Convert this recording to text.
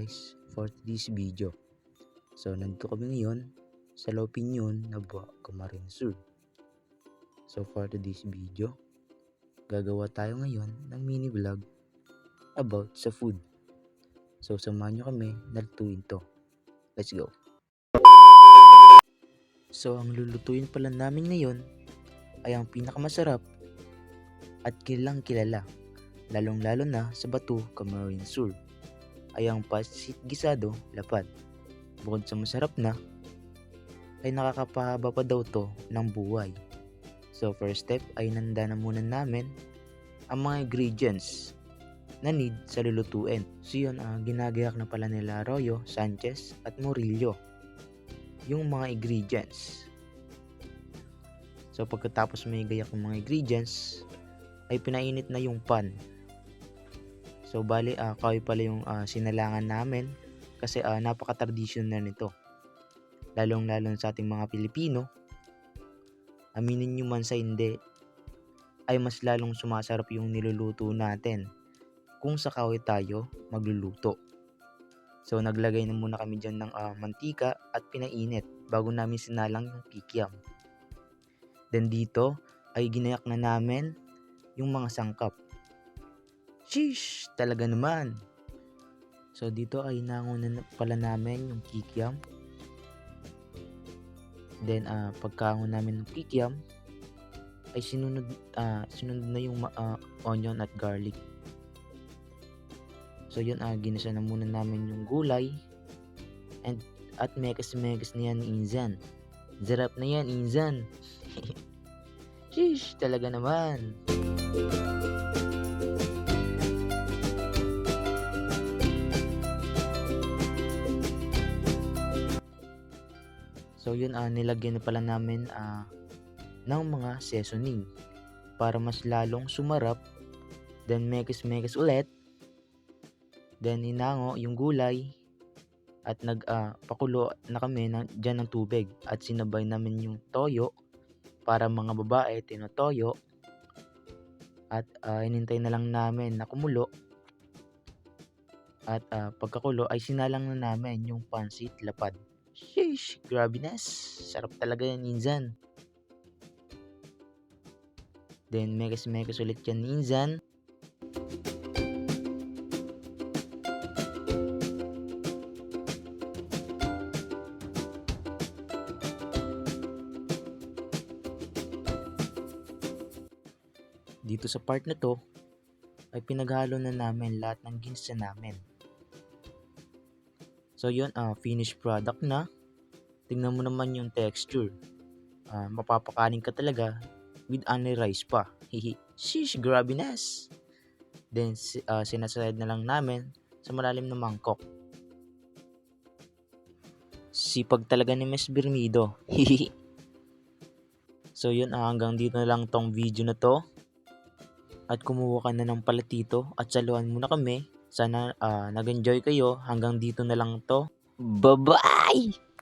guys for this video. So nandito kami ngayon sa La Opinion na Camarines Sur. So for this video, gagawa tayo ngayon ng mini vlog about sa food. So samahan nyo kami na lutuin to. Let's go! So ang lulutuin pala namin ngayon ay ang pinakamasarap at kilalang kilala, lalong lalo na sa Batu, Camarines Sur, ay ang pasit gisado lapad. Bukod sa masarap na, ay nakakapahaba pa daw to ng buhay. So first step ay nanda na muna namin ang mga ingredients na need sa lulutuin. So yun, ginagayak na pala nila Arroyo, Sanchez at Murillo yung mga ingredients. So pagkatapos may gayak ng mga ingredients, ay pinainit na yung pan. So bali kahoy pala yung sinalangan namin kasi napaka-traditional nito. Lalong-lalo sa ating mga Pilipino. Aminin nyo man sa hindi, ay mas lalong sumasarap yung niluluto natin kung sa kahoy tayo magluluto. So naglagay na muna kami dyan ng mantika at pinainit bago namin sinalang yung kikiam. Then dito ay ginayak na namin yung mga sangkap. Sheesh! Talaga naman! So dito ay nangunan pala namin yung kikiam. Then pagkaangon namin ng kikiam ay sinunod na yung onion at garlic. So yun, ginisa na muna namin yung gulay at mekas-mekas na yan ni Inzan. Zarap na yan, Inzan! Sheesh! Talaga naman! So yun, nilagyan na pala namin ng mga seasoning para mas lalong sumarap. Then mekis-mekis ulit. Then inango yung gulay at nagpakulo na kami dyan ng tubig at sinabay namin yung toyo para mga babae tinotoyo at inintay na lang namin na kumulo at pagkakulo ay sinalang na namin yung pansit lapad. Sheesh! Grabiness! Sarap talaga yan, Inzan. Then mekis-mekis ulit yan, Inzan. Dito sa part na to ay pinaghalo na namin lahat ng ginsa namin. So yun, finished product na. Tingnan mo naman yung texture. Mapapakanin ka talaga with only rice pa. Hihi. Sheesh, grabiness! Then sinaside na lang namin sa malalim na mangkok. Sipag talaga ni Miss Bermido. Hihi. So yun, hanggang dito na lang tong video na to. At kumuha ka na ng palatito at saluhan muna kami. Sana nag-enjoy kayo. Hanggang dito na lang to. Bye-bye!